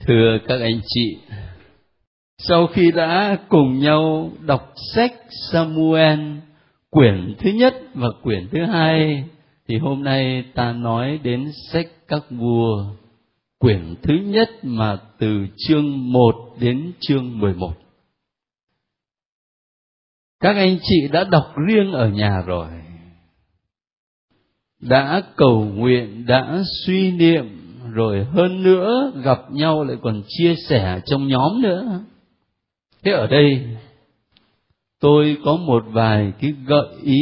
Thưa các anh chị, sau khi đã cùng nhau đọc sách Samuel quyển thứ nhất và quyển thứ hai, thì hôm nay ta nói đến sách Các Vua quyển thứ nhất, mà từ chương 1 đến chương 11. Các anh chị đã đọc riêng ở nhà rồi, đã cầu nguyện, đã suy niệm, rồi hơn nữa gặp nhau lại còn chia sẻ trong nhóm nữa. Thế ở đây tôi có một vài cái gợi ý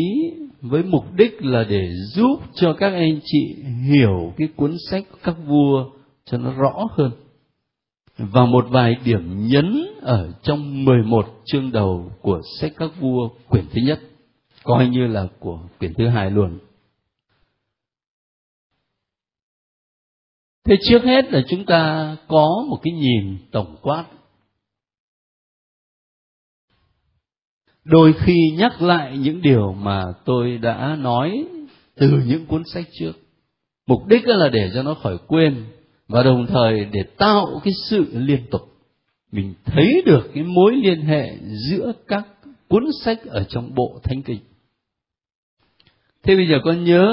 với mục đích là để giúp cho các anh chị hiểu cái cuốn sách Các Vua cho nó rõ hơn, và một vài điểm nhấn ở trong 11 chương đầu của sách Các Vua quyển thứ nhất, coi như là của quyển thứ hai luôn. Thế trước hết là chúng ta có một cái nhìn tổng quát. Đôi khi nhắc lại những điều mà tôi đã nói từ những cuốn sách trước. Mục đích là để cho nó khỏi quên, và đồng thời để tạo cái sự liên tục. Mình thấy được cái mối liên hệ giữa các cuốn sách ở trong bộ Thánh Kinh. Thế bây giờ con nhớ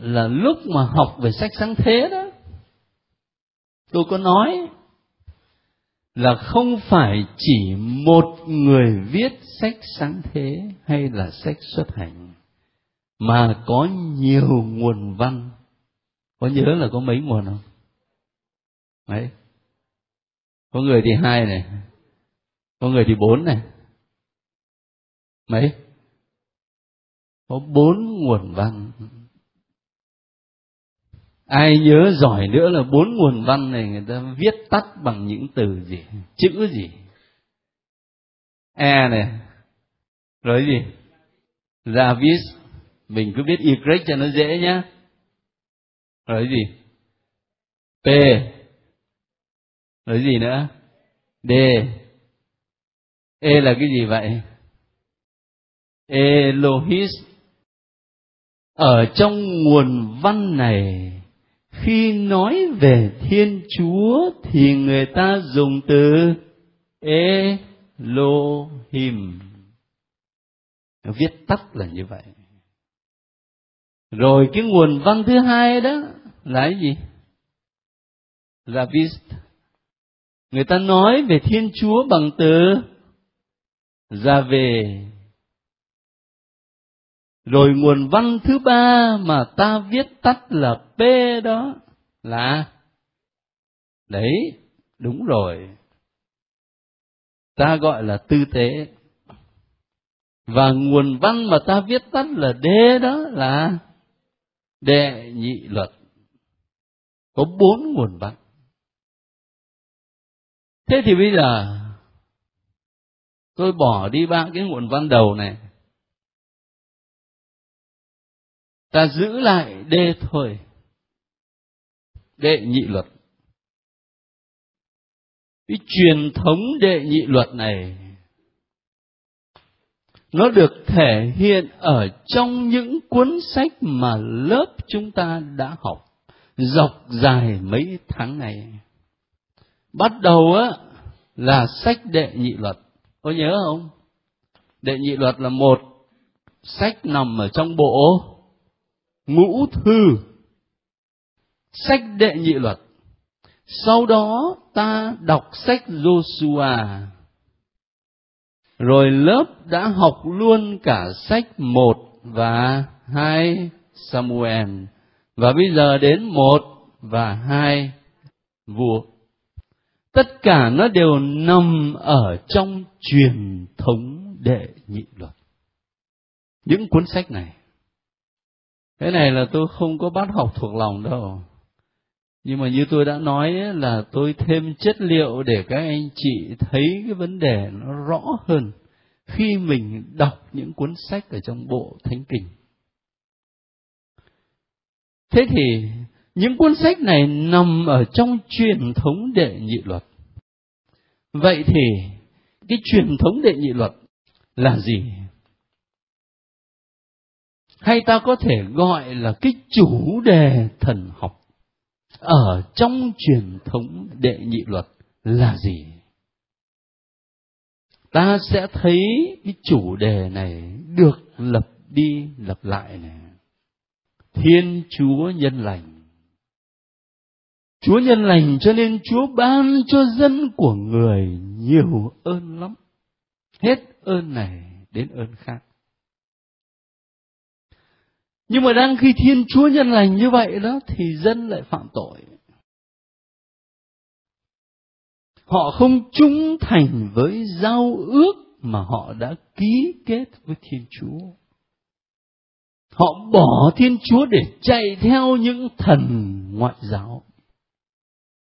là lúc mà học về sách Sáng Thế đó, tôi có nói là không phải chỉ một người viết sách Sáng Thế hay là sách Xuất Hành, mà có nhiều nguồn văn. Có nhớ là có mấy nguồn không? Đấy. Có người thì 2 này, có người thì 4 này. Mấy? Có 4 nguồn văn. Ai nhớ giỏi nữa là 4 nguồn văn này người ta viết tắt bằng những từ gì, chữ gì? E này, rồi gì? Ravis, mình cứ viết Y cho nó dễ nhá. Rồi gì? P, rồi gì nữa? D. E là cái gì vậy? Elohis. Ở trong nguồn văn này, khi nói về Thiên Chúa thì người ta dùng từ Elohim. Viết tắt là như vậy. Rồi cái nguồn văn thứ hai đó là cái gì? Ravis. Người ta nói về Thiên Chúa bằng từ Gia-vê. Rồi nguồn văn thứ ba mà ta viết tắt là P đó là, đấy, đúng rồi, ta gọi là tư tế. Và nguồn văn mà ta viết tắt là D đó là đệ nhị luật. Có 4 nguồn văn. Thế thì bây giờ tôi bỏ đi 3 cái nguồn văn đầu này, ta giữ lại D thôi, đệ nhị luật. Cái truyền thống đệ nhị luật này nó được thể hiện ở trong những cuốn sách mà lớp chúng ta đã học dọc dài mấy tháng này. Bắt đầu là sách đệ nhị luật. Có nhớ không? Đệ nhị luật là một sách nằm ở trong bộ Ngũ Thư, sách đệ nhị luật. Sau đó ta đọc sách Joshua, rồi lớp đã học luôn cả sách 1 và 2 Samuel, và bây giờ đến 1 và 2 Vua. Tất cả nó đều nằm ở trong truyền thống đệ nhị luật. Những cuốn sách này, cái này là tôi không có bắt học thuộc lòng đâu. Nhưng mà như tôi đã nói là tôi thêm chất liệu để các anh chị thấy cái vấn đề nó rõ hơn khi mình đọc những cuốn sách ở trong bộ Thánh Kinh. Thế thì những cuốn sách này nằm ở trong truyền thống đệ nhị luật. Vậy thì cái truyền thống đệ nhị luật là gì? Hay ta có thể gọi là cái chủ đề thần học ở trong truyền thống đệ nhị luật là gì? Ta sẽ thấy cái chủ đề này được lặp đi lặp lại này. Thiên Chúa nhân lành. Chúa nhân lành cho nên Chúa ban cho dân của người nhiều ơn lắm. Hết ơn này đến ơn khác. Nhưng mà đang khi Thiên Chúa nhân lành như vậy đó thì dân lại phạm tội. Họ không trung thành với giao ước mà họ đã ký kết với Thiên Chúa. Họ bỏ Thiên Chúa để chạy theo những thần ngoại giáo.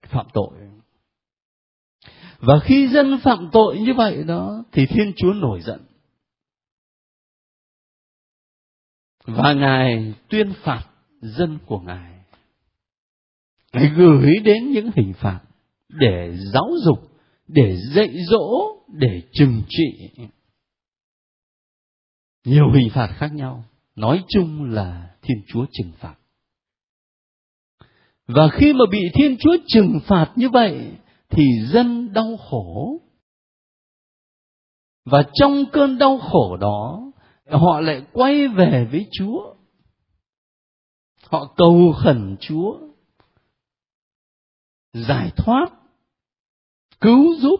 Phạm tội. Và khi dân phạm tội như vậy đó thì Thiên Chúa nổi giận. Và Ngài tuyên phạt dân của Ngài. Ngài gửi đến những hình phạt để giáo dục, để dạy dỗ, để trừng trị. Nhiều hình phạt khác nhau. Nói chung là Thiên Chúa trừng phạt. Và khi mà bị Thiên Chúa trừng phạt như vậy thì dân đau khổ. Và trong cơn đau khổ đó họ lại quay về với Chúa. Họ cầu khẩn Chúa giải thoát, cứu giúp,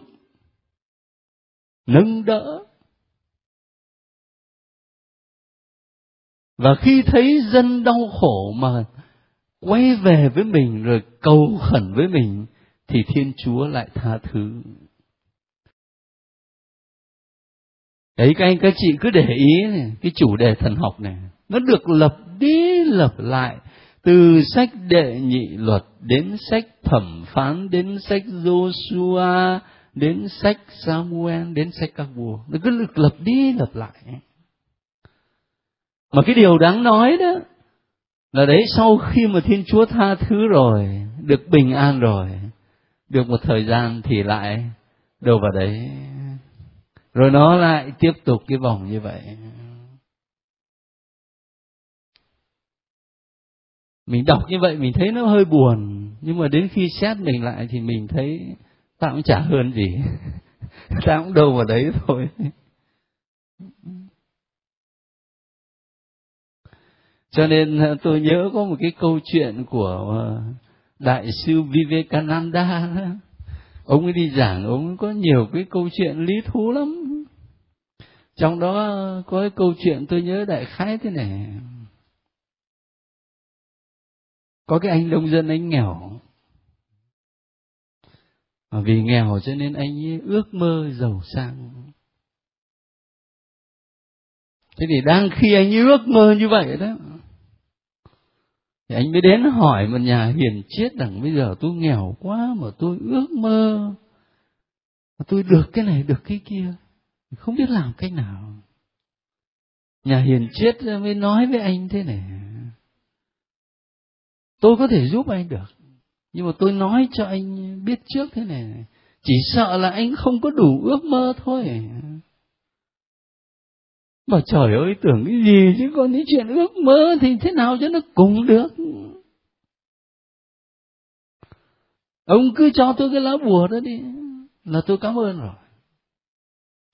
nâng đỡ. Và khi thấy dân đau khổ mà quay về với mình rồi cầu khẩn với mình thì Thiên Chúa lại tha thứ. Đấy, các chị cứ để ý này, cái chủ đề thần học này nó được lặp đi lặp lại từ sách Đệ Nhị Luật đến sách Thẩm Phán, đến sách Giô-sua, đến sách Sa-mu-el, đến sách Các Vua. Nó cứ được lặp đi lặp lại. Mà cái điều đáng nói đó là đấy, sau khi mà Thiên Chúa tha thứ rồi, được bình an rồi, được một thời gian thì lại đâu vào đấy. Rồi nó lại tiếp tục cái vòng như vậy. Mình đọc như vậy mình thấy nó hơi buồn. Nhưng mà đến khi xét mình lại thì mình thấy ta cũng chả hơn gì. Ta cũng đâu vào đấy thôi. Cho nên tôi nhớ có một cái câu chuyện của Đại sư Vivekananda. Ông ấy đi giảng, ông ấy có nhiều cái câu chuyện lý thú lắm. Trong đó có cái câu chuyện tôi nhớ đại khái thế này. Có cái anh nông dân, anh nghèo. Và vì nghèo cho nên anh ấy ước mơ giàu sang. Thế thì đang khi anh ấy ước mơ như vậy đó, thì anh mới đến hỏi một nhà hiền triết rằng bây giờ tôi nghèo quá mà tôi ước mơ, mà tôi được cái này được cái kia, không biết làm cách nào. Nhà hiền triết mới nói với anh thế này: tôi có thể giúp anh được, nhưng mà tôi nói cho anh biết trước thế này, chỉ sợ là anh không có đủ ước mơ thôi. Mà trời ơi, tưởng cái gì chứ, còn cái chuyện ước mơ thì thế nào cho nó cùng được. Ông cứ cho tôi cái lá bùa đó đi là tôi cảm ơn rồi.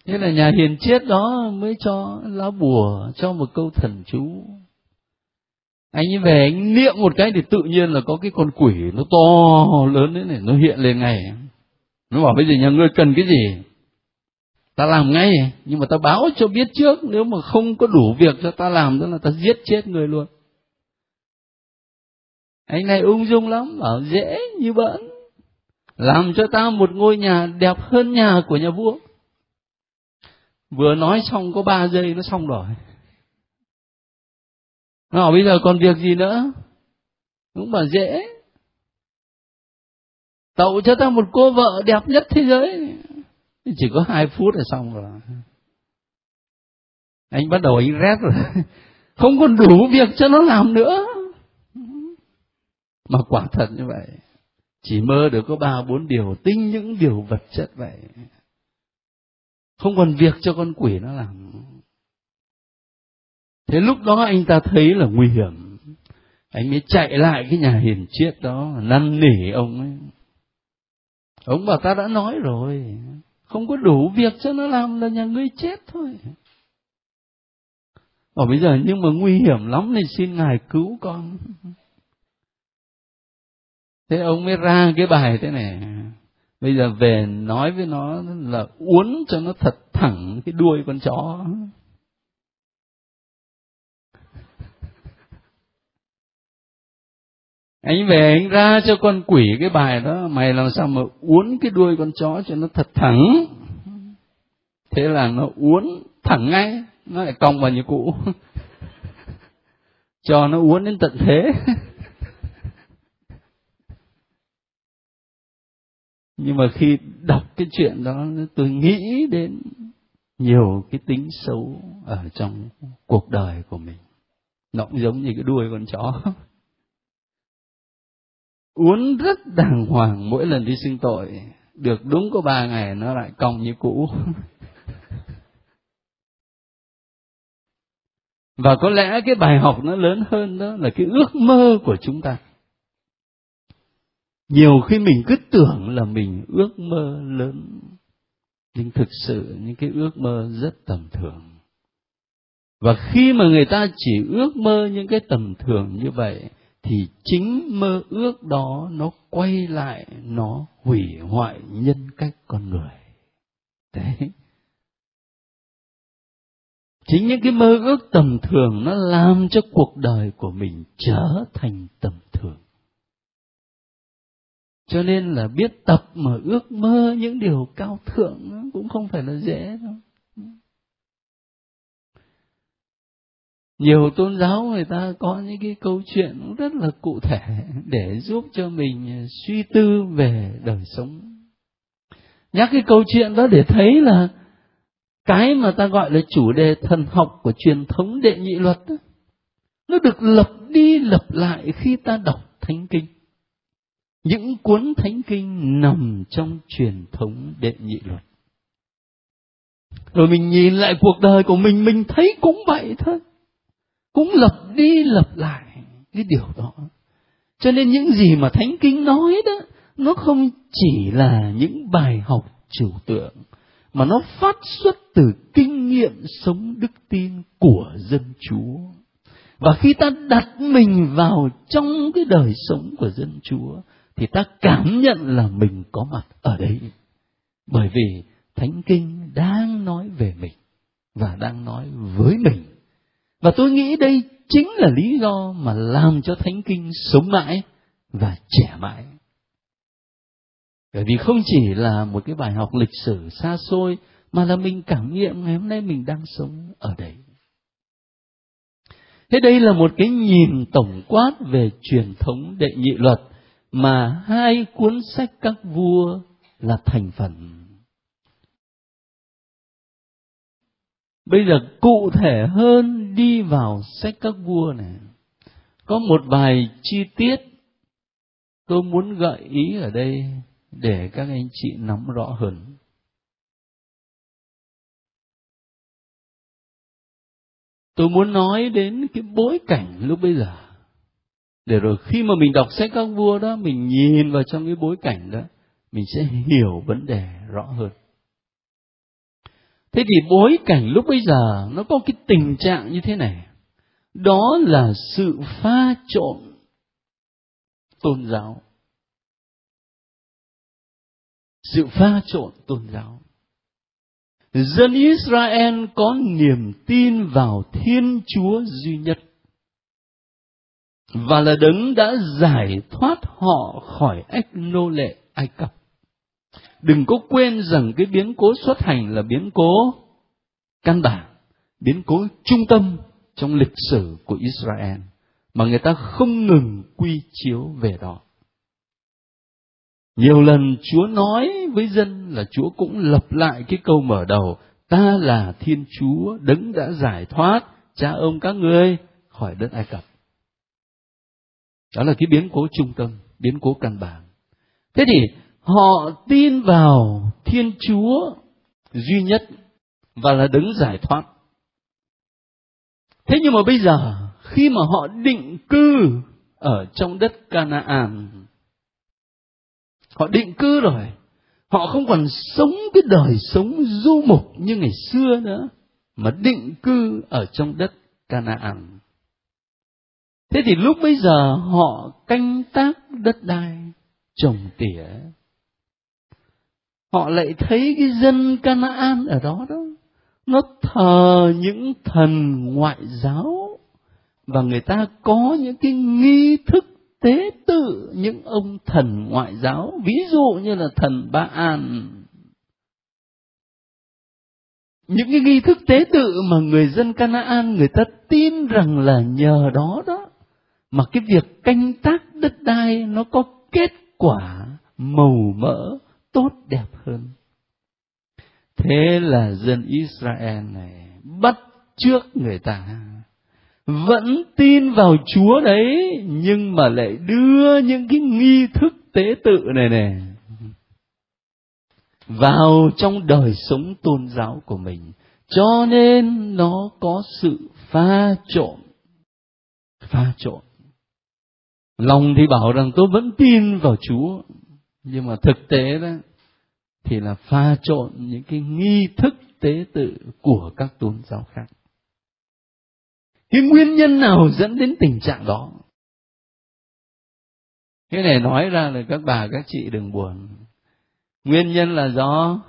Thế là nhà hiền triết đó mới cho lá bùa, cho một câu thần chú. Anh ấy về anh niệm một cái thì tự nhiên là có cái con quỷ nó to lớn đấy này, nó hiện lên ngay. Nó bảo bây giờ nhà ngươi cần cái gì ta làm ngay, nhưng mà ta báo cho biết trước, nếu mà không có đủ việc cho ta làm đó là ta giết chết người luôn. Anh này ung dung lắm, bảo dễ như bỡn, làm cho ta một ngôi nhà đẹp hơn nhà của nhà vua. Vừa nói xong có 3 giây nó xong rồi. Nó bảo bây giờ còn việc gì nữa, cũng bảo dễ, tậu cho ta một cô vợ đẹp nhất thế giới, chỉ có 2 phút là xong rồi. Anh bắt đầu anh rét rồi, không còn đủ việc cho nó làm nữa. Mà quả thật như vậy, chỉ mơ được có 3-4 điều, tinh những điều vật chất vậy, không còn việc cho con quỷ nó làm. Thế lúc đó anh ta thấy là nguy hiểm, anh mới chạy lại cái nhà hiền triết đó, năn nỉ ông ấy. Ông bảo ta đã nói rồi, không có đủ việc cho nó làm là nhà ngươi chết thôi. Bây giờ nhưng mà nguy hiểm lắm thì xin Ngài cứu con. Thế ông mới ra cái bài thế này. Bây giờ về nói với nó là uốn cho nó thật thẳng cái đuôi con chó. Anh về anh ra cho con quỷ cái bài đó, mày làm sao mà uốn cái đuôi con chó cho nó thật thẳng. Thế là nó uốn thẳng ngay, nó lại cong vào như cũ. Cho nó uốn đến tận thế. Nhưng mà khi đọc cái chuyện đó, tôi nghĩ đến nhiều cái tính xấu ở trong cuộc đời của mình. Nó cũng giống như cái đuôi con chó. Uốn rất đàng hoàng, mỗi lần đi xưng tội, được đúng có 3 ngày nó lại cong như cũ. Và có lẽ cái bài học nó lớn hơn đó là cái ước mơ của chúng ta. Nhiều khi mình cứ tưởng là mình ước mơ lớn, nhưng thực sự những cái ước mơ rất tầm thường. Và khi mà người ta chỉ ước mơ những cái tầm thường như vậy, thì chính mơ ước đó nó quay lại, nó hủy hoại nhân cách con người. Đấy. Chính những cái mơ ước tầm thường nó làm cho cuộc đời của mình trở thành tầm thường. Cho nên là biết tập mà ước mơ những điều cao thượng cũng không phải là dễ đâu. Nhiều tôn giáo người ta có những cái câu chuyện rất là cụ thể để giúp cho mình suy tư về đời sống. Nhắc cái câu chuyện đó để thấy là cái mà ta gọi là chủ đề thần học của truyền thống Đệ Nhị Luật đó, nó được lặp đi lặp lại khi ta đọc Thánh Kinh. Những cuốn Thánh Kinh nằm trong truyền thống Đệ Nhị Luật. Rồi mình nhìn lại cuộc đời của mình thấy cũng vậy thôi. Cũng lặp đi lặp lại cái điều đó. Cho nên những gì mà Thánh Kinh nói đó, nó không chỉ là những bài học trừu tượng, mà nó phát xuất từ kinh nghiệm sống đức tin của dân Chúa. Và khi ta đặt mình vào trong cái đời sống của dân Chúa, thì ta cảm nhận là mình có mặt ở đấy. Bởi vì Thánh Kinh đang nói về mình và đang nói với mình. Và tôi nghĩ đây chính là lý do mà làm cho Thánh Kinh sống mãi và trẻ mãi. Bởi vì không chỉ là một cái bài học lịch sử xa xôi, mà là mình cảm nghiệm ngày hôm nay mình đang sống ở đây. Thế đây là một cái nhìn tổng quát về truyền thống Đệ Nhị Luật mà 2 cuốn sách các vua là thành phần. Bây giờ cụ thể hơn đi vào sách các vua này, có một vài chi tiết tôi muốn gợi ý ở đây để các anh chị nắm rõ hơn. Tôi muốn nói đến cái bối cảnh lúc bây giờ, để rồi khi mà mình đọc sách các vua đó, mình nhìn vào trong cái bối cảnh đó, mình sẽ hiểu vấn đề rõ hơn. Thế thì bối cảnh lúc bây giờ nó có cái tình trạng như thế này. Đó là sự pha trộn tôn giáo. Sự pha trộn tôn giáo. Dân Israel có niềm tin vào Thiên Chúa duy nhất, và là Đấng đã giải thoát họ khỏi ách nô lệ Ai Cập. Đừng có quên rằng cái biến cố xuất hành là biến cố căn bản, biến cố trung tâm trong lịch sử của Israel, mà người ta không ngừng quy chiếu về đó. Nhiều lần Chúa nói với dân là Chúa cũng lặp lại cái câu mở đầu: ta là Thiên Chúa, Đấng đã giải thoát cha ông các ngươi khỏi đất Ai Cập. Đó là cái biến cố trung tâm, biến cố căn bản. Thế thì họ tin vào Thiên Chúa duy nhất và là Đấng giải thoát. Thế nhưng mà bây giờ khi mà họ định cư ở trong đất Canaan, họ định cư rồi, Họ không còn sống cái đời sống du mục như ngày xưa nữa, mà định cư ở trong đất Canaan. Thế thì lúc bấy giờ họ canh tác đất đai, trồng tỉa. Họ lại thấy cái dân Canaan ở đó đó, nó thờ những thần ngoại giáo, và người ta có những cái nghi thức tế tự những ông thần ngoại giáo, ví dụ như là thần Ba-an. Những cái nghi thức tế tự mà người dân Canaan người ta tin rằng là nhờ đó đó mà cái việc canh tác đất đai nó có kết quả màu mỡ tốt đẹp hơn. Thế là dân Israel này bắt chước người ta, vẫn tin vào Chúa đấy, nhưng mà lại đưa những cái nghi thức tế tự này vào trong đời sống tôn giáo của mình, cho nên nó có sự pha trộn. Lòng thì bảo rằng tôi vẫn tin vào Chúa, nhưng mà thực tế đó thì là pha trộn những cái nghi thức tế tự của các tôn giáo khác. Cái nguyên nhân nào dẫn đến tình trạng đó? Cái này nói ra là các bà các chị đừng buồn. Nguyên nhân là do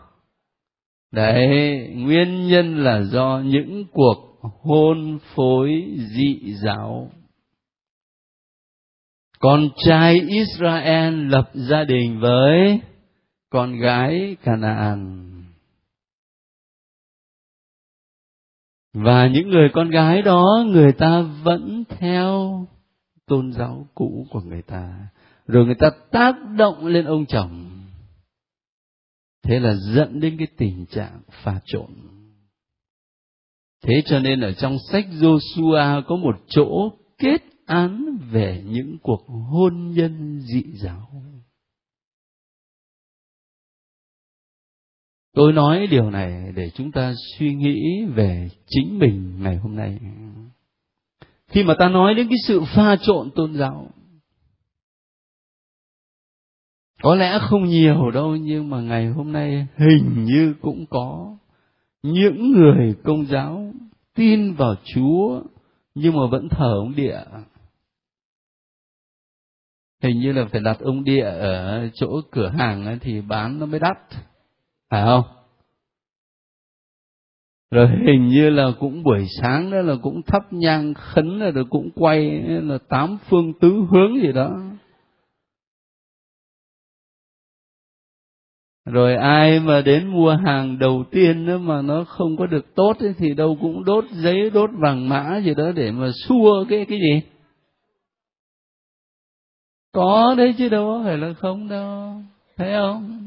nguyên nhân là do những cuộc hôn phối dị giáo. Con trai Israel lập gia đình với con gái Canaan. Và những người con gái đó người ta vẫn theo tôn giáo cũ của người ta, rồi người ta tác động lên ông chồng. Thế là dẫn đến cái tình trạng pha trộn. Thế cho nên ở trong sách Giô-su-a có một chỗ kết án về những cuộc hôn nhân dị giáo. Tôi nói điều này để chúng ta suy nghĩ về chính mình ngày hôm nay. Khi mà ta nói đến cái sự pha trộn tôn giáo, có lẽ không nhiều đâu, nhưng mà ngày hôm nay hình như cũng có những người Công giáo tin vào Chúa nhưng mà vẫn thờ ông địa. Hình như là phải đặt ông địa ở chỗ cửa hàng ấy thì bán nó mới đắt, phải không? Rồi hình như là cũng buổi sáng đó là cũng thắp nhang khấn, rồi cũng quay là 8 phương tứ hướng gì đó. Rồi ai mà đến mua hàng đầu tiên đó mà nó không có được tốt ấy, thì đâu cũng đốt giấy, đốt vàng mã gì đó để mà xua cái gì. Có đấy chứ đâu phải là không đâu, thấy không?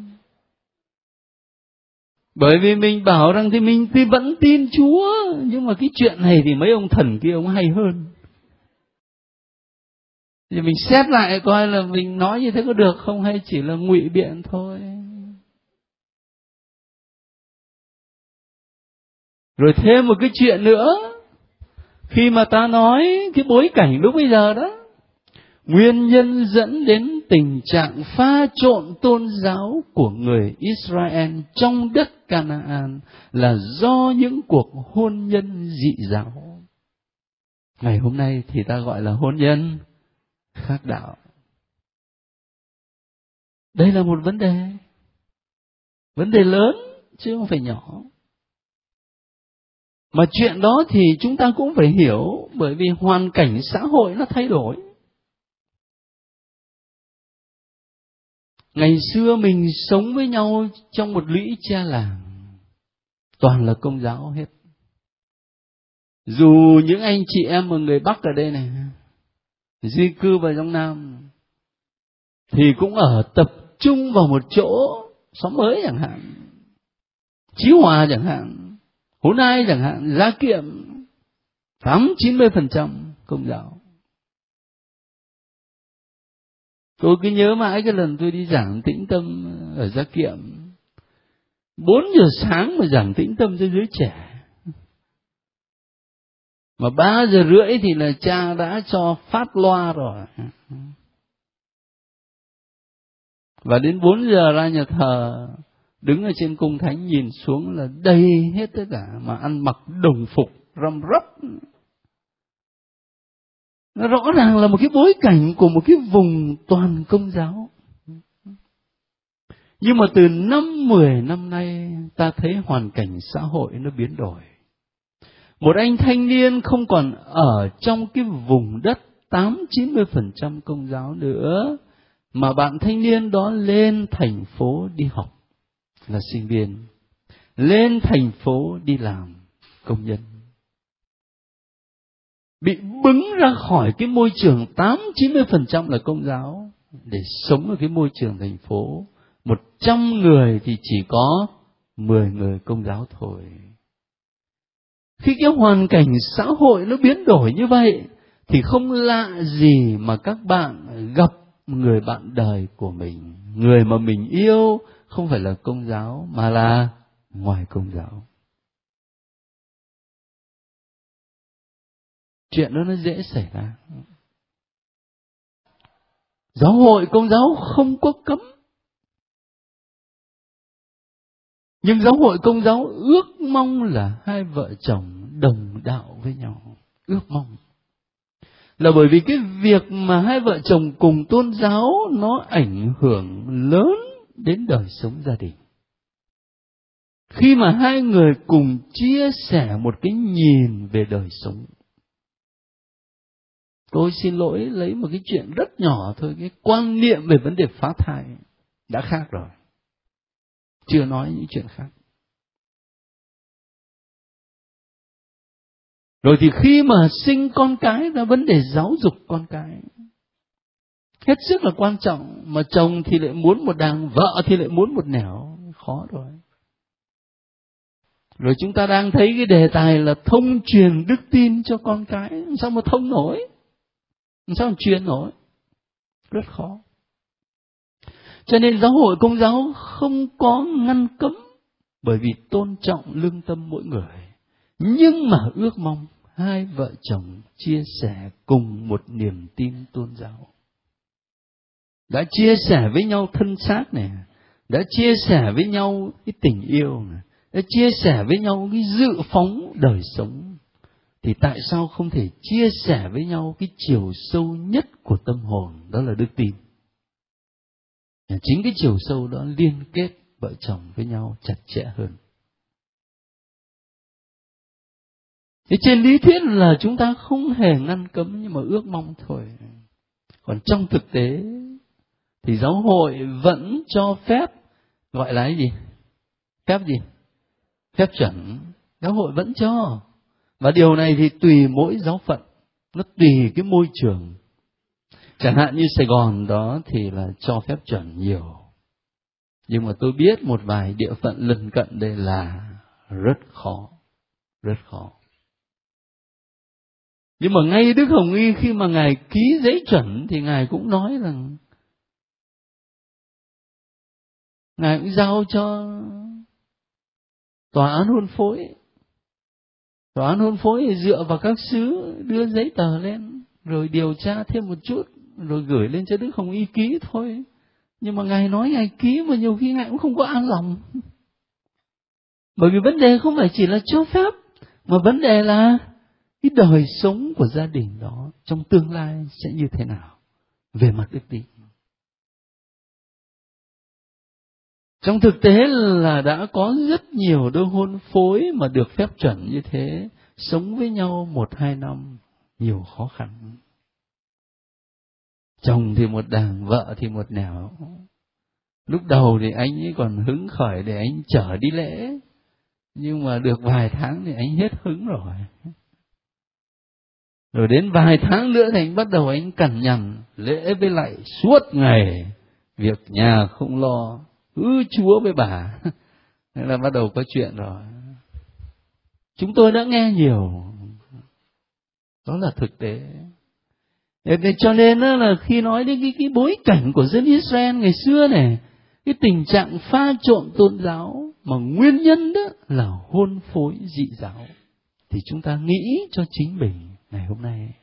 Bởi vì mình bảo rằng thì mình thì vẫn tin Chúa, nhưng mà cái chuyện này thì mấy ông thần kia ông hay hơn. Thì mình xét lại coi là mình nói như thế có được không, hay chỉ là ngụy biện thôi. Rồi thêm một cái chuyện nữa, khi mà ta nói cái bối cảnh lúc bây giờ đó, nguyên nhân dẫn đến tình trạng pha trộn tôn giáo của người Israel trong đất Canaan là do những cuộc hôn nhân dị giáo. Ngày hôm nay thì ta gọi là hôn nhân khác đạo. Đây là một vấn đề lớn chứ không phải nhỏ. Mà chuyện đó thì chúng ta cũng phải hiểu, bởi vì hoàn cảnh xã hội nó thay đổi. Ngày xưa mình sống với nhau trong một lũy tre làng, toàn là Công giáo hết. Dù những anh chị em mà người Bắc ở đây này di cư vào trong Nam thì cũng ở tập trung vào một chỗ, xóm mới chẳng hạn, Chí Hòa chẳng hạn, Hố Nai chẳng hạn, Gia Kiệm, 80-90% Công giáo. Tôi cứ nhớ mãi cái lần tôi đi giảng tĩnh tâm ở Gia Kiệm, 4 giờ sáng mà giảng tĩnh tâm cho giới trẻ, mà 3 giờ rưỡi thì là cha đã cho phát loa rồi. Và đến 4 giờ ra nhà thờ, đứng ở trên cung thánh nhìn xuống là đầy hết tất cả, mà ăn mặc đồng phục răm rắp. Nó rõ ràng là một cái bối cảnh của một cái vùng toàn Công giáo. Nhưng mà từ 5-10 năm nay, ta thấy hoàn cảnh xã hội nó biến đổi. Một anh thanh niên không còn ở trong cái vùng đất 80-90% Công giáo nữa, mà bạn thanh niên đó lên thành phố đi học, là sinh viên, lên thành phố đi làm công nhân. Bị bứng ra khỏi cái môi trường 80-90% là Công giáo, để sống ở cái môi trường thành phố. 100 người thì chỉ có 10 người Công giáo thôi. Khi cái hoàn cảnh xã hội nó biến đổi như vậy, thì không lạ gì mà các bạn gặp người bạn đời của mình, người mà mình yêu không phải là Công giáo mà là ngoài Công giáo. Chuyện đó nó dễ xảy ra. Giáo hội Công giáo không có cấm, nhưng giáo hội Công giáo ước mong là hai vợ chồng đồng đạo với nhau. Ước mong là bởi vì cái việc mà hai vợ chồng cùng tôn giáo nó ảnh hưởng lớn đến đời sống gia đình. Khi mà hai người cùng chia sẻ một cái nhìn về đời sống. Tôi xin lỗi lấy một cái chuyện rất nhỏ thôi, cái quan niệm về vấn đề phá thai đã khác rồi. Chưa nói những chuyện khác. Rồi thì khi mà sinh con cái là vấn đề giáo dục con cái hết sức là quan trọng, mà chồng thì lại muốn một đằng, vợ thì lại muốn một nẻo, khó rồi. Rồi chúng ta đang thấy cái đề tài là thông truyền đức tin cho con cái, sao mà thông nổi, sao mà truyền nổi, rất khó. Cho nên giáo hội Công giáo không có ngăn cấm, bởi vì tôn trọng lương tâm mỗi người, nhưng mà ước mong hai vợ chồng chia sẻ cùng một niềm tin tôn giáo. Đã chia sẻ với nhau thân xác này, đã chia sẻ với nhau cái tình yêu này, đã chia sẻ với nhau cái dự phóng đời sống, thì tại sao không thể chia sẻ với nhau cái chiều sâu nhất của tâm hồn, đó là đức tin. Chính cái chiều sâu đó liên kết vợ chồng với nhau chặt chẽ hơn. Thế trên lý thuyết là chúng ta không hề ngăn cấm, nhưng mà ước mong thôi. Còn trong thực tế thì giáo hội vẫn cho phép, gọi là cái gì? Phép gì? Phép chuẩn. Giáo hội vẫn cho. Và điều này thì tùy mỗi giáo phận, nó tùy cái môi trường. Chẳng hạn như Sài Gòn đó thì là cho phép chuẩn nhiều. Nhưng mà tôi biết một vài địa phận lân cận đây là rất khó, rất khó. Nhưng mà ngay Đức Hồng Y khi mà Ngài ký giấy chuẩn thì Ngài cũng nói rằng Ngài cũng giao cho tòa án hôn phối. Tòa án hôn phối dựa vào các xứ đưa giấy tờ lên, rồi điều tra thêm một chút, rồi gửi lên cho Đức Hồng Y ký thôi. Nhưng mà Ngài nói Ngài ký mà nhiều khi Ngài cũng không có an lòng. Bởi vì vấn đề không phải chỉ là cho phép, mà vấn đề là cái đời sống của gia đình đó trong tương lai sẽ như thế nào về mặt đức tin. Trong thực tế là đã có rất nhiều đôi hôn phối mà được phép chuẩn như thế, sống với nhau 1-2 năm, nhiều khó khăn. Chồng thì một đằng, vợ thì một nẻo. Lúc đầu thì anh ấy còn hứng khởi để anh chở đi lễ, nhưng mà được vài tháng thì anh hết hứng rồi. Rồi đến vài tháng nữa thì anh bắt đầu anh cằn nhằn, lễ với lại suốt ngày, việc nhà không lo, cứ chúa với bà. Thế là bắt đầu có chuyện rồi. Chúng tôi đã nghe nhiều. Đó là thực tế. Cho nên là khi nói đến cái bối cảnh của dân Israel ngày xưa này, cái tình trạng pha trộn tôn giáo mà nguyên nhân đó là hôn phối dị giáo, thì chúng ta nghĩ cho chính mình ngày hôm nay.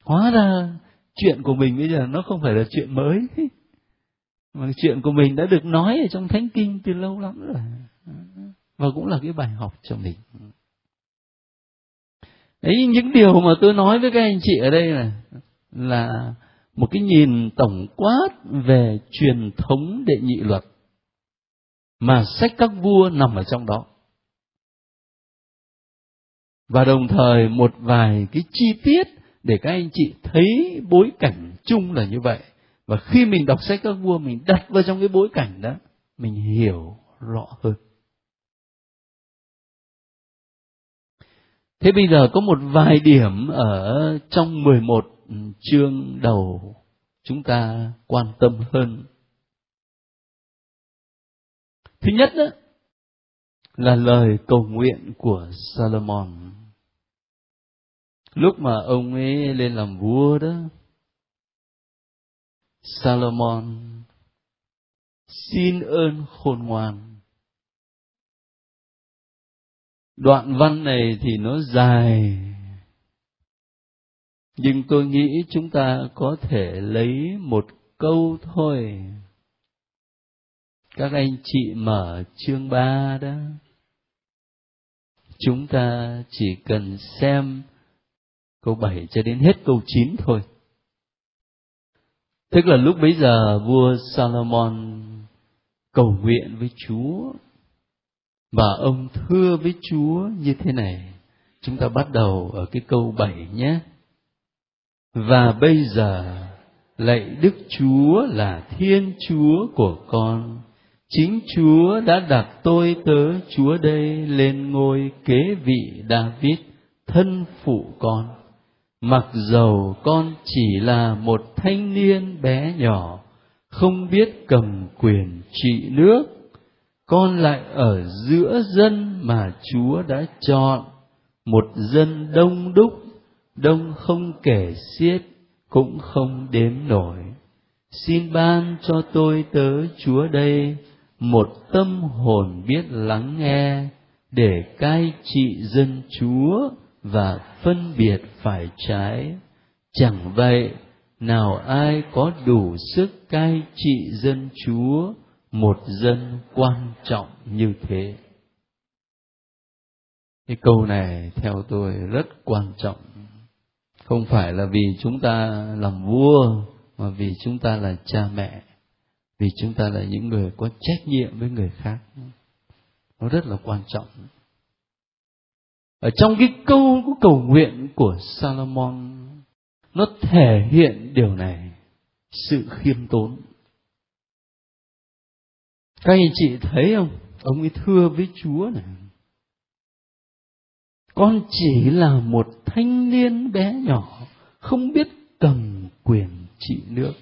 Hóa ra chuyện của mình bây giờ nó không phải là chuyện mới. Mà chuyện của mình đã được nói ở trong Thánh Kinh từ lâu lắm rồi. Và cũng là cái bài học cho mình. Đấy, những điều mà tôi nói với các anh chị ở đây là một cái nhìn tổng quát về truyền thống đệ nhị luật mà sách các vua nằm ở trong đó. Và đồng thời một vài cái chi tiết để các anh chị thấy bối cảnh chung là như vậy. Và khi mình đọc sách các vua, mình đặt vào trong cái bối cảnh đó, mình hiểu rõ hơn. Thế bây giờ có một vài điểm ở trong 11 chương đầu chúng ta quan tâm hơn. Thứ nhất đó, là lời cầu nguyện của Salomon. Lúc mà ông ấy lên làm vua đó, Salomon xin ơn khôn ngoan. Đoạn văn này thì nó dài, nhưng tôi nghĩ chúng ta có thể lấy một câu thôi. Các anh chị mở chương 3 đó, chúng ta chỉ cần xem câu 7 cho đến hết câu 9 thôi. Tức là lúc bấy giờ vua Salomon cầu nguyện với Chúa, và ông thưa với Chúa như thế này. Chúng ta bắt đầu ở cái câu 7 nhé. Và bây giờ lạy Đức Chúa là Thiên Chúa của con, chính Chúa đã đặt tôi tớ Chúa đây lên ngôi kế vị David thân phụ con. Mặc dầu con chỉ là một thanh niên bé nhỏ, không biết cầm quyền trị nước, con lại ở giữa dân mà Chúa đã chọn, một dân đông đúc, đông không kể xiết, cũng không đếm nổi. Xin ban cho tôi tớ Chúa đây một tâm hồn biết lắng nghe, để cai trị dân Chúa và phân biệt phải trái. Chẳng vậy, nào ai có đủ sức cai trị dân Chúa, một dân quan trọng như thế. Cái câu này theo tôi rất quan trọng. Không phải là vì chúng ta làm vua, mà vì chúng ta là cha mẹ, vì chúng ta là những người có trách nhiệm với người khác. Nó rất là quan trọng. Ở trong cái câu của cầu nguyện của Salomon, nó thể hiện điều này, sự khiêm tốn. Các anh chị thấy không? Ông ấy thưa với Chúa này: con chỉ là một thanh niên bé nhỏ, không biết cầm quyền trị nước,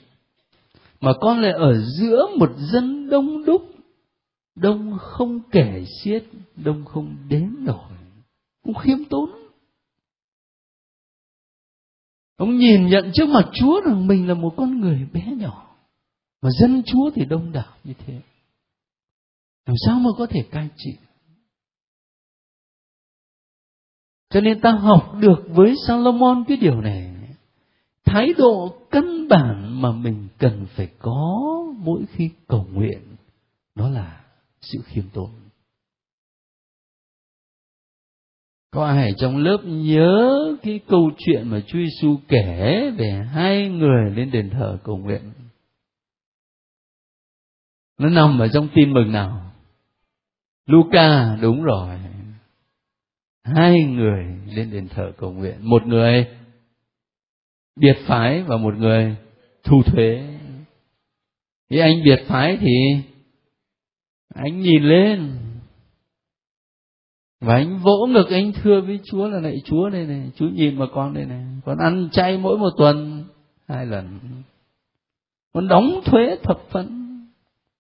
mà con lại ở giữa một dân đông đúc, đông không kể xiết, đông không đếm nổi. Ông khiêm tốn. Ông nhìn nhận trước mặt Chúa rằng mình là một con người bé nhỏ, mà dân Chúa thì đông đảo như thế. Làm sao mà có thể cai trị? Cho nên ta học được với Salomon cái điều này. Thái độ căn bản mà mình cần phải có mỗi khi cầu nguyện, đó là sự khiêm tốn. Có ai trong lớp nhớ cái câu chuyện mà Chúa Giêsu kể về hai người lên đền thờ cầu nguyện? Nó nằm ở trong tin mừng nào? Luca, đúng rồi. Hai người lên đền thờ cầu nguyện. Một người biệt phái và một người thu thuế. Thì anh biệt phái thì anh nhìn lên và anh vỗ ngực, anh thưa với Chúa là: lạy Chúa đây này, Chúa nhìn vào con đây này, con ăn chay mỗi một tuần 2 lần, con đóng thuế thập phần,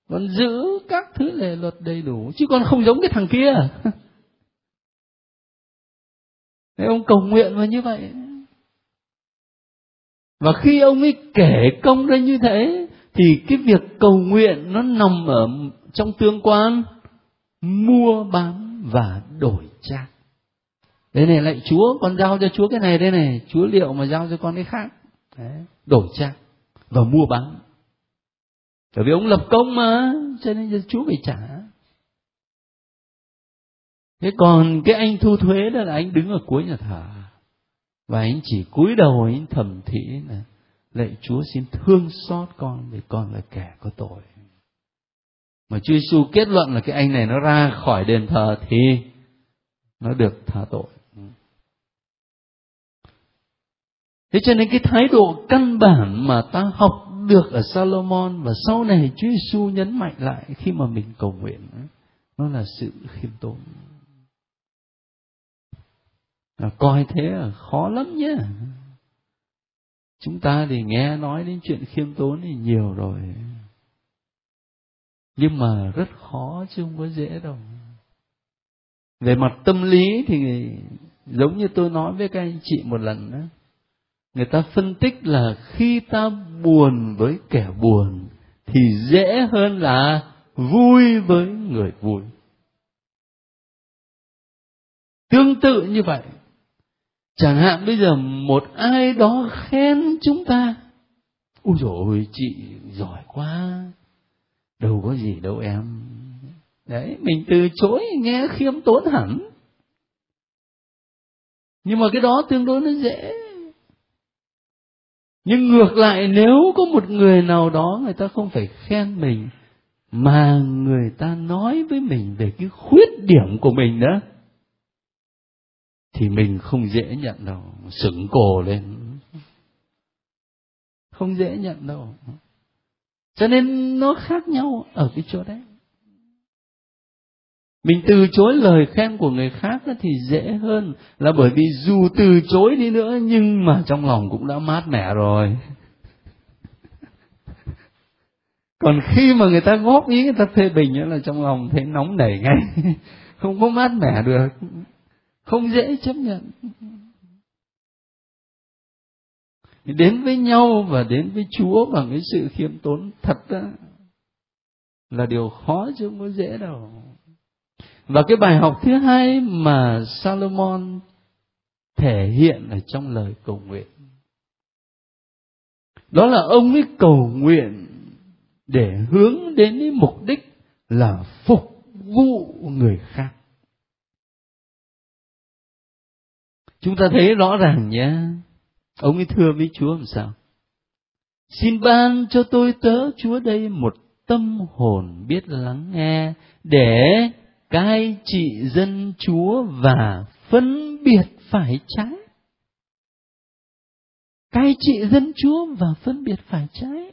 con giữ các thứ lề luật đầy đủ, chứ con không giống cái thằng kia. Thế ông cầu nguyện vào như vậy. Và khi ông ấy kể công ra như thế, thì cái việc cầu nguyện nó nằm ở trong tương quan mua bán và đổi trác. Đây này, lạy Chúa, con giao cho Chúa cái này đây này, Chúa liệu mà giao cho con cái khác. Đấy, đổi trác và mua bán. Bởi vì ông lập công mà, cho nên Chúa phải trả. Thế còn cái anh thu thuế đó là anh đứng ở cuối nhà thờ, và anh chỉ cúi đầu anh thầm thì là lạy Chúa xin thương xót con, vì con là kẻ có tội. Mà Chúa Giêsu kết luận là cái anh này nó ra khỏi đền thờ thì nó được tha tội. Thế cho nên cái thái độ căn bản mà ta học được ở Salomon và sau này Chúa Giêsu nhấn mạnh lại khi mà mình cầu nguyện, nó là sự khiêm tốn. Coi thế là khó lắm nhé. Chúng ta thì nghe nói đến chuyện khiêm tốn thì nhiều rồi, nhưng mà rất khó chứ không có dễ đâu. Về mặt tâm lý thì giống như tôi nói với các anh chị một lần đó, người ta phân tích là khi ta buồn với kẻ buồn thì dễ hơn là vui với người vui. Tương tự như vậy, chẳng hạn bây giờ một ai đó khen chúng ta, ôi dồi ôi chị giỏi quá, đâu có gì đâu em. Đấy, mình từ chối nghe khiêm tốn hẳn. Nhưng mà cái đó tương đối nó dễ. Nhưng ngược lại, nếu có một người nào đó người ta không phải khen mình, mà người ta nói với mình về cái khuyết điểm của mình đó, thì mình không dễ nhận đâu, sững cổ lên. Không dễ nhận đâu. Cho nên nó khác nhau ở cái chỗ đấy. Mình từ chối lời khen của người khác thì dễ hơn, là bởi vì dù từ chối đi nữa nhưng mà trong lòng cũng đã mát mẻ rồi. Còn khi mà người ta góp ý, người ta phê bình là trong lòng thấy nóng nảy ngay, không có mát mẻ được, không dễ chấp nhận. Đến với nhau và đến với Chúa bằng cái sự khiêm tốn thật đó là điều khó chứ không có dễ đâu. Và cái bài học thứ hai mà Salomon thể hiện ở trong lời cầu nguyện, đó là ông ấy cầu nguyện để hướng đến cái mục đích là phục vụ người khác. Chúng ta thấy rõ ràng nhé, ông ấy thưa với Chúa làm sao? Xin ban cho tôi tớ Chúa đây một tâm hồn biết lắng nghe, để cai trị dân Chúa và phân biệt phải trái. Cai trị dân Chúa và phân biệt phải trái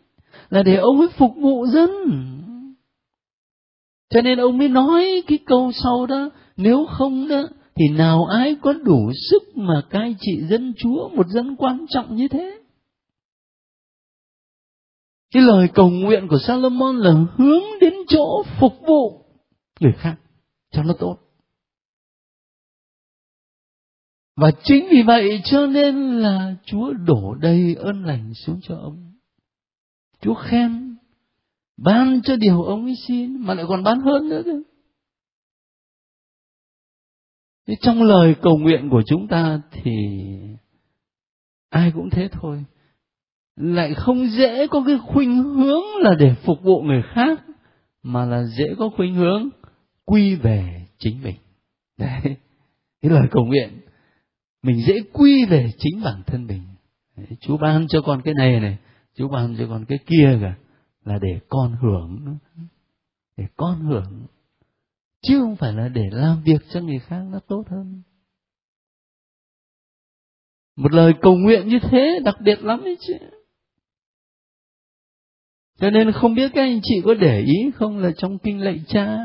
là để ông ấy phục vụ dân. Cho nên ông mới nói cái câu sau đó, nếu không đó thì nào ai có đủ sức mà cai trị dân Chúa, một dân quan trọng như thế. Cái lời cầu nguyện của Salomon là hướng đến chỗ phục vụ người khác cho nó tốt. Và chính vì vậy cho nên là Chúa đổ đầy ơn lành xuống cho ông. Chúa khen, ban cho điều ông ấy xin, mà lại còn ban hơn nữa cơ. Thế trong lời cầu nguyện của chúng ta thì ai cũng thế thôi. Lại không dễ có cái khuynh hướng là để phục vụ người khác, mà là dễ có khuynh hướng quy về chính mình. Đấy, cái lời cầu nguyện mình dễ quy về chính bản thân mình. Đấy, Chúa ban cho con cái này, Chúa ban cho con cái kia cả, là để con hưởng, để con hưởng, chứ không phải là để làm việc cho người khác nó tốt hơn. Một lời cầu nguyện như thế đặc biệt lắm đấy chứ. Cho nên không biết các anh chị có để ý không, là trong kinh lạy Cha,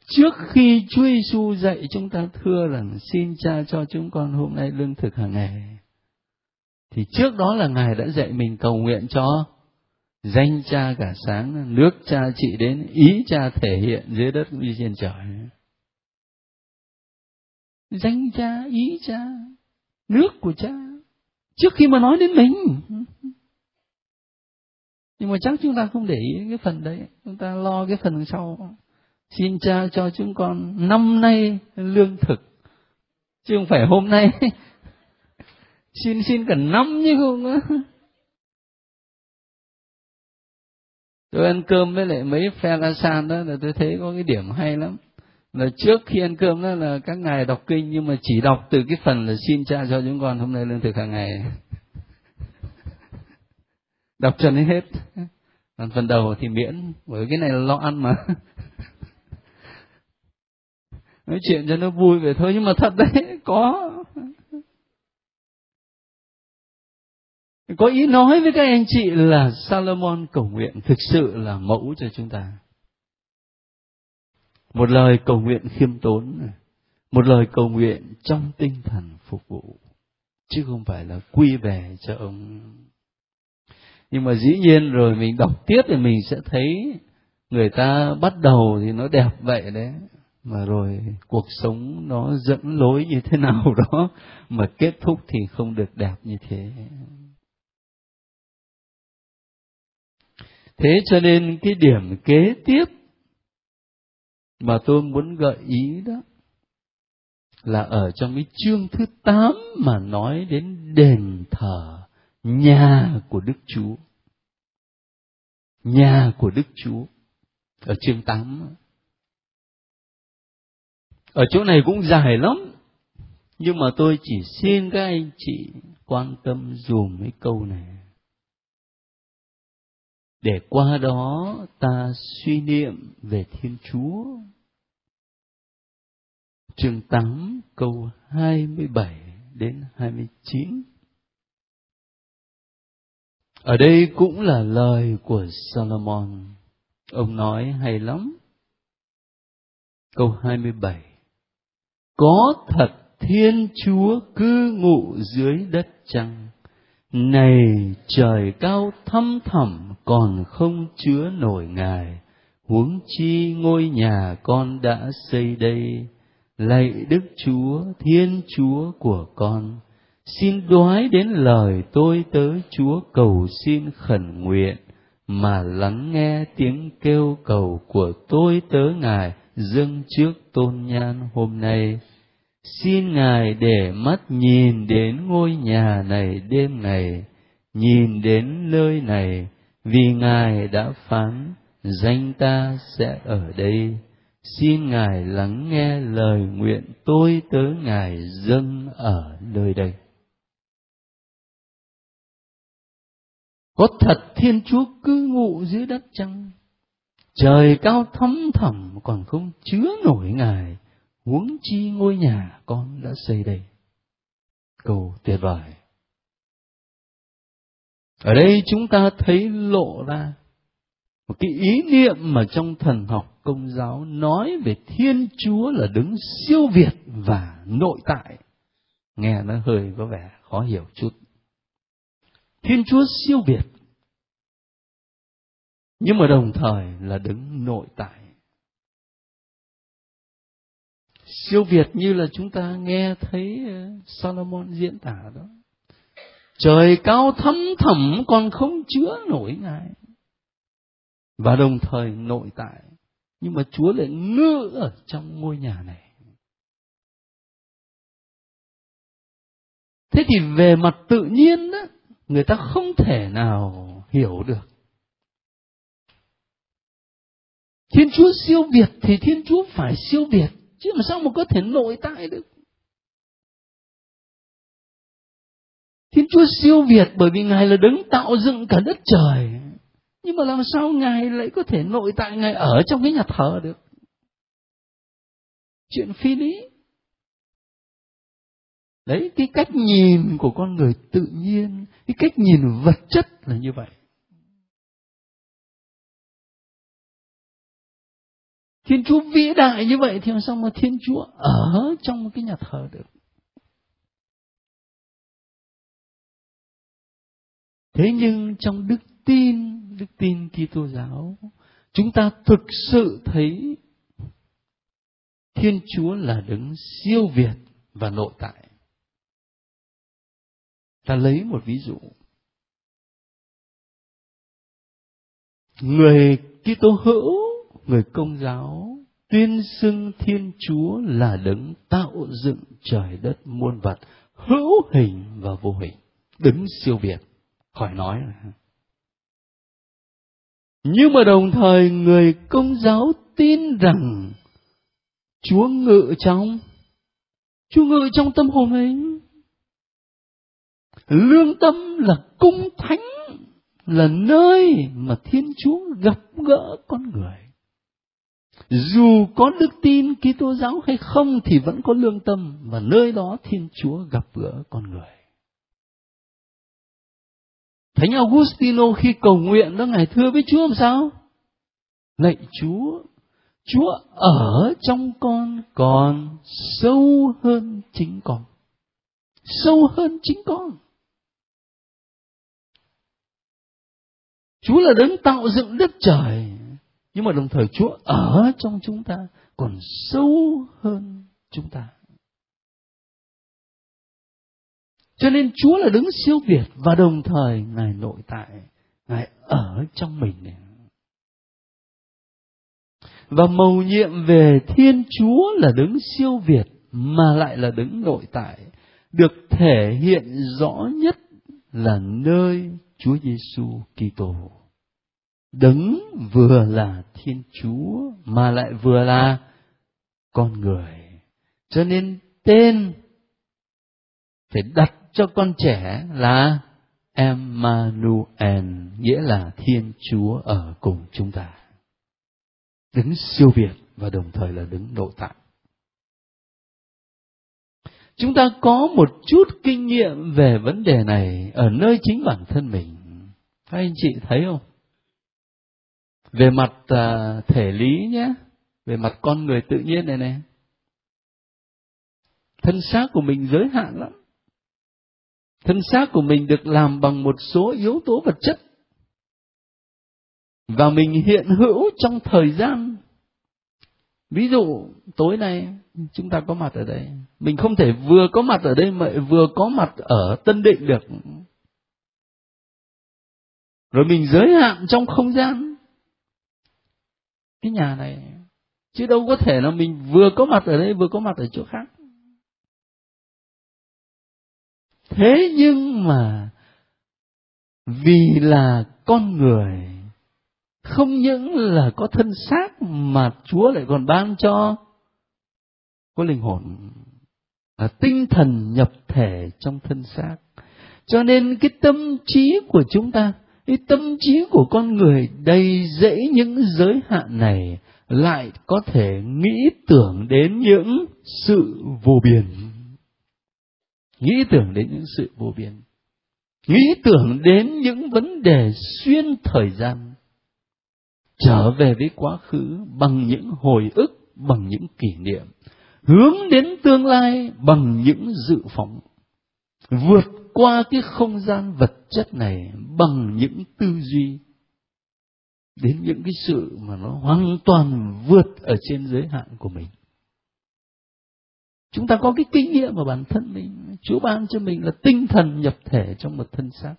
trước khi Chúa Giêsu dạy chúng ta thưa rằng xin Cha cho chúng con hôm nay lương thực hàng ngày, thì trước đó là Ngài đã dạy mình cầu nguyện cho danh Cha cả sáng, nước Cha trị đến, ý Cha thể hiện dưới đất như trên trời. Danh Cha, ý Cha, nước của Cha, trước khi mà nói đến mình. Nhưng mà chắc chúng ta không để ý cái phần đấy, chúng ta lo cái phần sau. Xin Cha cho chúng con năm nay lương thực, chứ không phải hôm nay. Xin cả năm chứ không á. Tôi ăn cơm với lại mấy phe La San đó là tôi thấy có cái điểm hay lắm. Là trước khi ăn cơm đó là các ngài đọc kinh, nhưng mà chỉ đọc từ cái phần là xin Cha cho chúng con hôm nay lương thực hàng ngày. Đọc cho đến hết. Còn phần đầu thì miễn, bởi cái này là lo ăn mà. Nói chuyện cho nó vui vậy thôi, nhưng mà thật đấy, có ý nói với các anh chị là Salomon cầu nguyện thực sự là mẫu cho chúng ta. Một lời cầu nguyện khiêm tốn, một lời cầu nguyện trong tinh thần phục vụ, chứ không phải là quy về cho ông. Nhưng mà dĩ nhiên rồi mình đọc tiếp thì mình sẽ thấy người ta bắt đầu thì nó đẹp vậy đấy, mà rồi cuộc sống nó dẫn lối như thế nào đó, mà kết thúc thì không được đẹp như thế. Thế cho nên cái điểm kế tiếp mà tôi muốn gợi ý đó là ở trong cái chương thứ 8 mà nói đến đền thờ nhà của Đức Chúa. Nhà của Đức Chúa ở chương 8. Ở chỗ này cũng dài lắm, nhưng mà tôi chỉ xin các anh chị quan tâm dùm cái câu này, để qua đó ta suy niệm về Thiên Chúa. Chương 8 câu 27 đến 29. Ở đây cũng là lời của Solomon. Ông nói hay lắm. Câu 27. Có thật Thiên Chúa cư ngụ dưới đất chăng? Này trời cao thăm thẳm còn không chứa nổi Ngài, huống chi ngôi nhà con đã xây đây. Lạy Đức Chúa, Thiên Chúa của con, xin đoái đến lời tôi tớ Chúa cầu xin khẩn nguyện, mà lắng nghe tiếng kêu cầu của tôi tớ Ngài dâng trước tôn nhan hôm nay. Xin Ngài để mắt nhìn đến ngôi nhà này đêm ngày, nhìn đến nơi này, vì Ngài đã phán danh ta sẽ ở đây. Xin Ngài lắng nghe lời nguyện tôi tớ Ngài dâng ở nơi đây. Có thật Thiên Chúa cư ngụ dưới đất chăng? Trời cao thăm thẳm còn không chứa nổi Ngài, huống chi ngôi nhà con đã xây đây. Câu tuyệt vời. Ở đây chúng ta thấy lộ ra một cái ý niệm mà trong thần học Công giáo nói về Thiên Chúa là đấng siêu việt và nội tại. Nghe nó hơi có vẻ khó hiểu chút. Thiên Chúa siêu việt, nhưng mà đồng thời là đấng nội tại. Siêu việt như là chúng ta nghe thấy Solomon diễn tả đó. Trời cao thăm thẳm còn không chứa nổi Ngài. Và đồng thời nội tại, nhưng mà Chúa lại ngự ở trong ngôi nhà này. Thế thì về mặt tự nhiên đó, người ta không thể nào hiểu được. Thiên Chúa siêu việt thì Thiên Chúa phải siêu việt, chứ mà sao mà có thể nội tại được. Thiên Chúa siêu việt bởi vì Ngài là đấng tạo dựng cả đất trời. Nhưng mà làm sao Ngài lại có thể nội tại, Ngài ở trong cái nhà thờ được? Chuyện phi lý. Đấy, cái cách nhìn của con người tự nhiên, cái cách nhìn vật chất là như vậy. Thiên Chúa vĩ đại như vậy thì làm sao mà Thiên Chúa ở trong cái nhà thờ được? Thế nhưng trong đức tin Kitô giáo, chúng ta thực sự thấy Thiên Chúa là đấng siêu việt và nội tại. Ta lấy một ví dụ. Người Kitô hữu, người Công giáo tuyên xưng Thiên Chúa là đấng tạo dựng trời đất muôn vật, hữu hình và vô hình, đấng siêu việt, khỏi nói. Nhưng mà đồng thời người Công giáo tin rằng Chúa ngự trong tâm hồn mình. Lương tâm là cung thánh, là nơi mà Thiên Chúa gặp gỡ con người. Dù có đức tin Kitô giáo hay không thì vẫn có lương tâm, và nơi đó Thiên Chúa gặp gỡ con người. Thánh Augustino khi cầu nguyện đó, Ngài thưa với Chúa làm sao? Lạy Chúa, Chúa ở trong con còn sâu hơn chính con. Sâu hơn chính con. Chúa là đấng tạo dựng đất trời, nhưng mà đồng thời Chúa ở trong chúng ta còn sâu hơn chúng ta. Cho nên Chúa là đấng siêu việt, và đồng thời Ngài nội tại, Ngài ở trong mình này. Và mầu nhiệm về Thiên Chúa là đấng siêu việt mà lại là đấng nội tại, được thể hiện rõ nhất là nơi Chúa Giêsu Kitô. Đấng vừa là Thiên Chúa mà lại vừa là con người. Cho nên tên phải đặt cho con trẻ là Emmanuel, nghĩa là Thiên Chúa ở cùng chúng ta. Đấng siêu việt và đồng thời là đấng nội tại. Chúng ta có một chút kinh nghiệm về vấn đề này ở nơi chính bản thân mình. Các anh chị thấy không? Về mặt thể lý nhé, về mặt con người tự nhiên này, thân xác của mình giới hạn lắm. Thân xác của mình được làm bằng một số yếu tố vật chất, và mình hiện hữu trong thời gian. Ví dụ tối nay chúng ta có mặt ở đây, mình không thể vừa có mặt ở đây mà vừa có mặt ở Tân Định được. Rồi mình giới hạn trong không gian cái nhà này, chứ đâu có thể là mình vừa có mặt ở đây vừa có mặt ở chỗ khác. Thế nhưng mà vì là con người, không những là có thân xác mà Chúa lại còn ban cho có linh hồn, là tinh thần nhập thể trong thân xác. Cho nên cái tâm trí của chúng ta, cái tâm trí của con người đầy dẫy những giới hạn này, lại có thể nghĩ tưởng đến những sự vô biên. Nghĩ tưởng đến những sự vô biên. Nghĩ tưởng đến những vấn đề xuyên thời gian, trở về với quá khứ bằng những hồi ức, bằng những kỷ niệm, hướng đến tương lai bằng những dự phóng, vượt qua cái không gian vật chất này bằng những tư duy, đến những cái sự mà nó hoàn toàn vượt ở trên giới hạn của mình. Chúng ta có cái kinh nghiệm của bản thân mình, Chúa ban cho mình là tinh thần nhập thể trong một thân xác.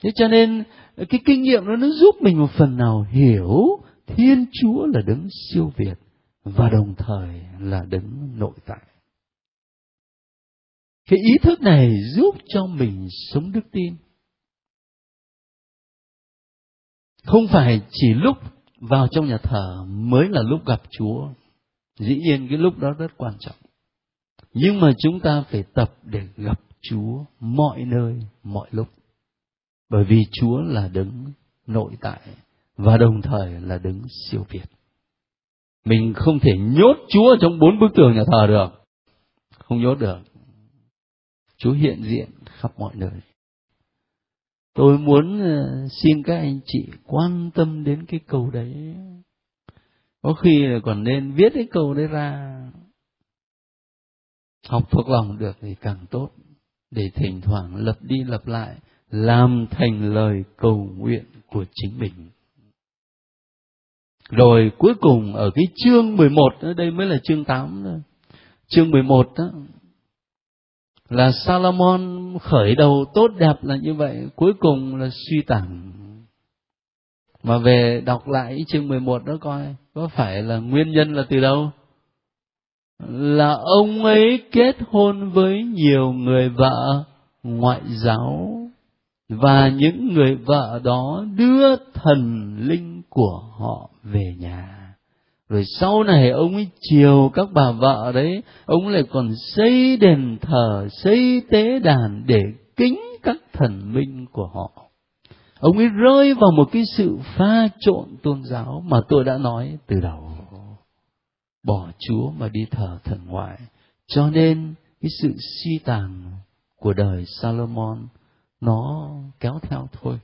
Thế cho nên cái kinh nghiệm đó nó giúp mình một phần nào hiểu Thiên Chúa là đấng siêu việt và đồng thời là đấng nội tại. Cái ý thức này giúp cho mình sống đức tin. Không phải chỉ lúc vào trong nhà thờ mới là lúc gặp Chúa. Dĩ nhiên cái lúc đó rất quan trọng. Nhưng mà chúng ta phải tập để gặp Chúa mọi nơi, mọi lúc. Bởi vì Chúa là đấng nội tại và đồng thời là đấng siêu việt. Mình không thể nhốt Chúa trong 4 bức tường nhà thờ được. Không nhốt được. Chúa hiện diện khắp mọi nơi. Tôi muốn xin các anh chị quan tâm đến cái câu đấy. Có khi là còn nên viết cái câu đấy ra. Học thuộc lòng được thì càng tốt. Để thỉnh thoảng lặp đi lặp lại, làm thành lời cầu nguyện của chính mình. Rồi cuối cùng ở cái chương 11, ở đây mới là chương 8 thôi. Chương 11 đó là Salomon khởi đầu tốt đẹp là như vậy, cuối cùng là suy tàn. Mà về đọc lại chương 11 đó coi, có phải là nguyên nhân là từ đâu? Là ông ấy kết hôn với nhiều người vợ ngoại giáo. và những người vợ đó đưa thần linh của họ về nhà. Rồi sau này ông ấy chiều các bà vợ đấy, ông lại còn xây đền thờ, xây tế đàn để kính các thần minh của họ. Ông ấy rơi vào một cái sự pha trộn tôn giáo mà tôi đã nói từ đầu. Bỏ Chúa mà đi thờ thần ngoại. Cho nên cái sự suy tàn của đời Salomon nó kéo theo thôi.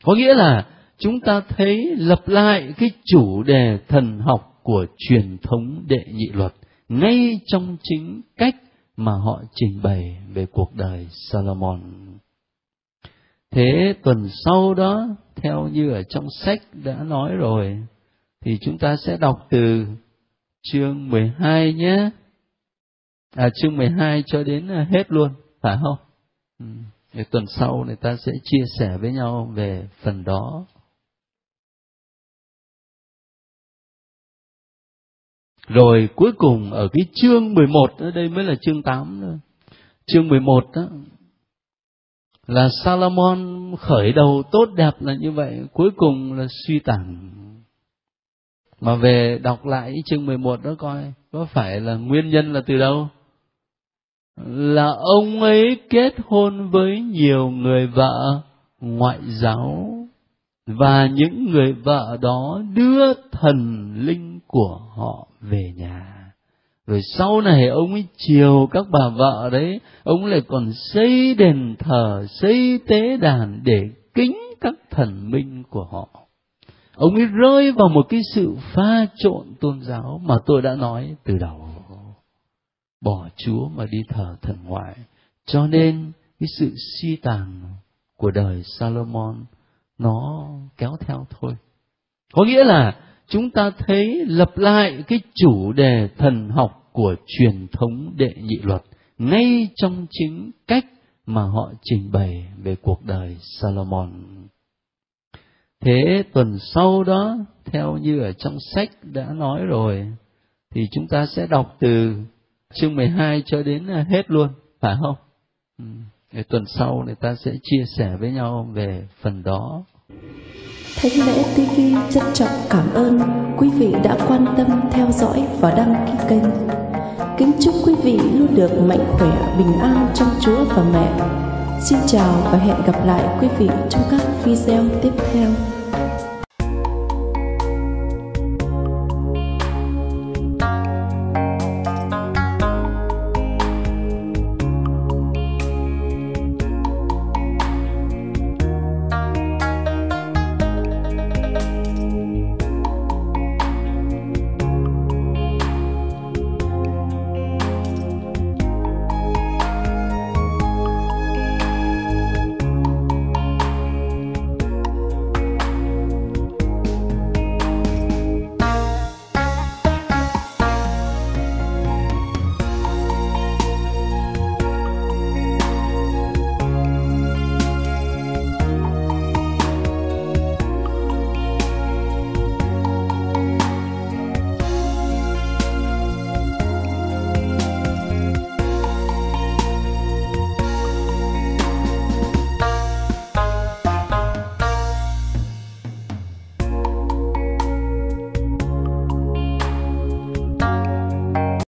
Có nghĩa là chúng ta thấy lặp lại cái chủ đề thần học của truyền thống Đệ Nhị Luật ngay trong chính cách mà họ trình bày về cuộc đời Salomon. Thế tuần sau đó, theo như ở trong sách đã nói rồi, thì chúng ta sẽ đọc từ chương 12 nhé. Chương 12 cho đến hết luôn, phải không? Thì tuần sau người ta sẽ chia sẻ với nhau về phần đó. Rồi cuối cùng ở cái chương 11, ở đây mới là chương 8 nữa. Chương 11 đó là Salomon khởi đầu tốt đẹp là như vậy, cuối cùng là suy tàn. Mà về đọc lại chương 11 đó coi, có phải là nguyên nhân là từ đâu? Là ông ấy kết hôn với nhiều người vợ ngoại giáo, và những người vợ đó đưa thần linh của họ về nhà. Rồi sau này ông ấy chiều các bà vợ đấy, ông lại còn xây đền thờ, xây tế đàn để kính các thần minh của họ. Ông ấy rơi vào một cái sự pha trộn tôn giáo mà tôi đã nói từ đầu. Bỏ Chúa mà đi thờ thần ngoại. Cho nên cái sự suy tàn của đời Salomon nó kéo theo thôi. Có nghĩa là chúng ta thấy lặp lại cái chủ đề thần học của truyền thống Đệ Nhị Luật ngay trong chính cách mà họ trình bày về cuộc đời Salomon. Thế tuần sau đó, theo như ở trong sách đã nói rồi, thì chúng ta sẽ đọc từ chương 12 cho đến hết luôn, phải không? Tuần sau người ta sẽ chia sẻ với nhau về phần đó. Thánh Lễ TV trân trọng cảm ơn quý vị đã quan tâm theo dõi và đăng ký kênh. Kính chúc quý vị luôn được mạnh khỏe, bình an trong Chúa và Mẹ. Xin chào và hẹn gặp lại quý vị trong các video tiếp theo.